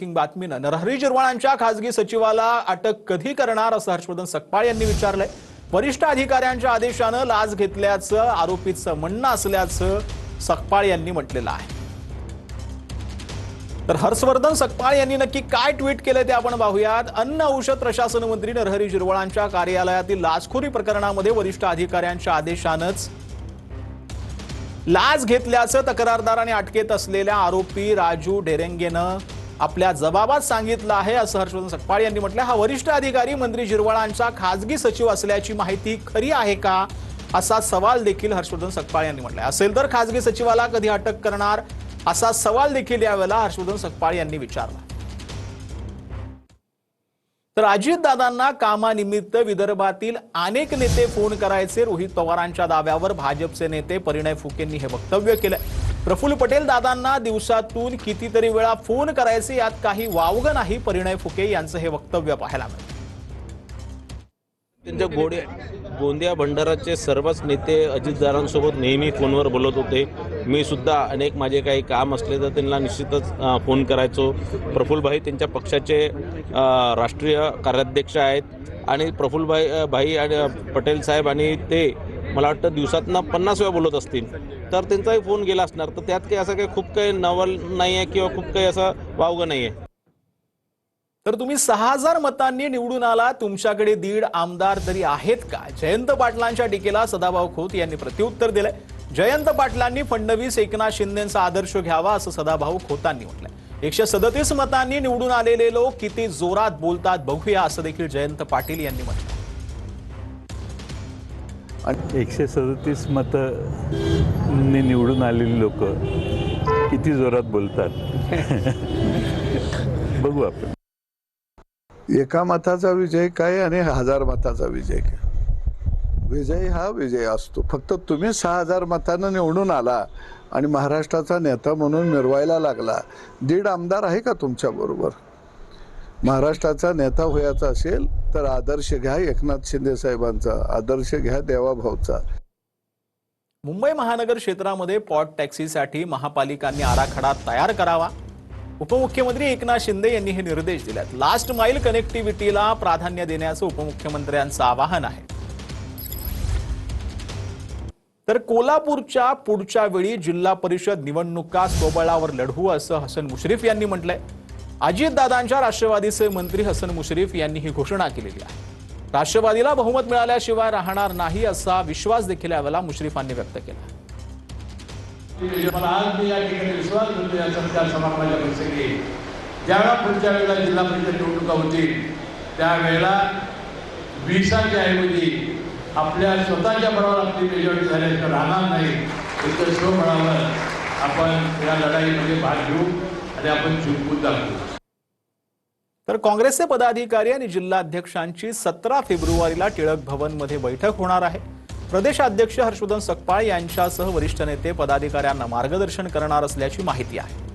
बातमीनं नरहरी झिरवाळांच्या खासगी सचिवाला अटक कधी करणार असं हर्षवर्धन सकपाळ यांनी विचारलंय। वरिष्ठ अधिकाऱ्यांच्या आदेशानं लाच घेतल्याचं आरोपीचं म्हणणं असल्याचं सकपाळ यांनी म्हटलेलं आहे। तर हर्षवर्धन सकपाळ यांनी नक्की काय ट्विट केलं ते आपण पाहूयात। अन्न औषध प्रशासन मंत्री नरहरी झिरवाळांच्या कार्यालयातील लाचखोरी प्रकरणामध्ये वरिष्ठ अधिकाऱ्यांच्या आदेशानंच लाच घेतल्याचं तक्रारदाराने अटकेत असलेल्या आरोपी राजू डेरेंगेनं आपल्या जबाबात सांगितलं आहे असं हर्षवर्धन सकपाळ यांनी म्हटलं। हा वरिष्ठ अधिकारी मंत्री झिरवाळांचा खासगी सचिव असल्याची माहिती खरी आहे का असा सवाल देखील हर्षवर्धन सकपाळ यांनी म्हटलं। असेल तर खासगी सचिवाला कधी अटक करणार असा सवाल देखील यावेळेला हर्षवर्धन सकपाळ यांनी विचारला। तर अजितदादांना कामानिमित्त विदर्भातील अनेक नेते फोन करायचे रोहित पवारांच्या दाव्यावर भाजपचे नेते परिणय फुकेंनी हे वक्तव्य केलं। प्रफुल्ल पटेल दादांना दिवसातून कितीतरी वेळा फोन करायचे यात काही वावगं नाही, परिणय फुके यांचं हे वक्तव्य पाहायला मिळालं। त्यांच्या गोंदिया भंडाराचे सर्वच नेते अजितदारांसोबत नेहमी फोनवर बोलत होते। मी सुद्धा अनेक माझे काही काम असले तर त्यांना निश्चितच फोन करायचो। प्रफुल्लभाई त्यांच्या पक्षाचे राष्ट्रीय कार्याध्यक्ष आहेत आणि प्रफुल्लभाई आणि पटेल साहेब आणि ते मला वाटतं दिवसातनं 50 वेळा बोलत असतील, तर त्यांचाही फोन गेला असणार। तर त्यात काही असं काही खूप काही नवल नाही आहे किंवा खूप काही असं वावगं नाही आहे। तर तुम्ही 6000 मतांनी निवडून आला, तुमच्याकडे 1.5 आमदार तरी आहेत का? जयंत पाटलांच्या टीकेला सदाभाऊ खोत यांनी प्रत्युत्तर दिलंय। जयंत पाटलांनी फडणवीस एकनाथ शिंदेंचा आदर्श घ्यावा असं सदाभाऊ खोतांनी म्हटलंय। 137 मतांनी निवडून आलेले लोक किती जोरात बोलतात बघूया असं देखील जयंत पाटील यांनी म्हटलं। 137 मतांनी निवडून आलेली लोक किती जोरात बोलतात बघू आपण। एका मताचा विजय काय आणि 1000 मताचा विजय काय? विजय हा विजय असतो। फक्त तुम्ही 6000 मतांना निवडून आला आणि महाराष्ट्राचा नेता म्हणून मिरवायला लागला। 1.5 आमदार आहे का तुमच्या बरोबर? महाराष्ट्राचा नेता व्हायचा असेल तर आदर्श घ्या एकनाथ शिंदे साहेबांचा, आदर्श घ्या देवाभाऊचा। मुंबई महानगर क्षेत्रामध्ये पॉट टॅक्सीसाठी महापालिकांनी आराखडा तयार करावा। उपमुख्यमंत्री एकनाथ शिंदे यांनी हे निर्देश दिलेत। लास्ट माइल कनेक्टिव्हिटीला प्राधान्य देण्याचं उपमुख्यमंत्र्यांचं आवाहन आहे। तर कोल्हापूरच्या पुढच्या वेळी जिल्हा परिषद निवडणुका स्वबळावर लढवू असं हसन मुश्रीफ यांनी म्हटलंय। अजितदादांच्या राष्ट्रवादीचे मंत्री हसन मुश्रीफ यांनी ही घोषणा केलेली आहे। राष्ट्रवादीला बहुमत मिळाल्याशिवाय राहणार नाही असा विश्वास देखील यावेळेला मुश्रीफांनी व्यक्त केला। मला आज मी या ठिकाणी विश्वास करतो या सरकार समारंभाच्या प्रसंगी ज्यावेळेला पुढच्या वेळेला जिल्हा परिषद निवडणुका होतील त्यावेळेला विसाच्या ऐवजी आपल्या स्वतःच्या बरोबर आपली मेजॉरिटी झाल्याशिवाय राहणार नाही। इतर स्वबळावर आपण या लढाईमध्ये भाग घेऊ आणि आपण जिंकून दाखवू। तर काँग्रेसचे पदाधिकारी आणि जिल्हाध्यक्षांची 17 फेब्रुवारीला टिळक भवनमध्ये बैठक होणार आहे। प्रदेशाध्यक्ष हर्षवर्धन सकपाळ यांच्यासह वरिष्ठ नेते पदाधिकाऱ्यांना मार्गदर्शन करणार असल्याची माहिती आहे।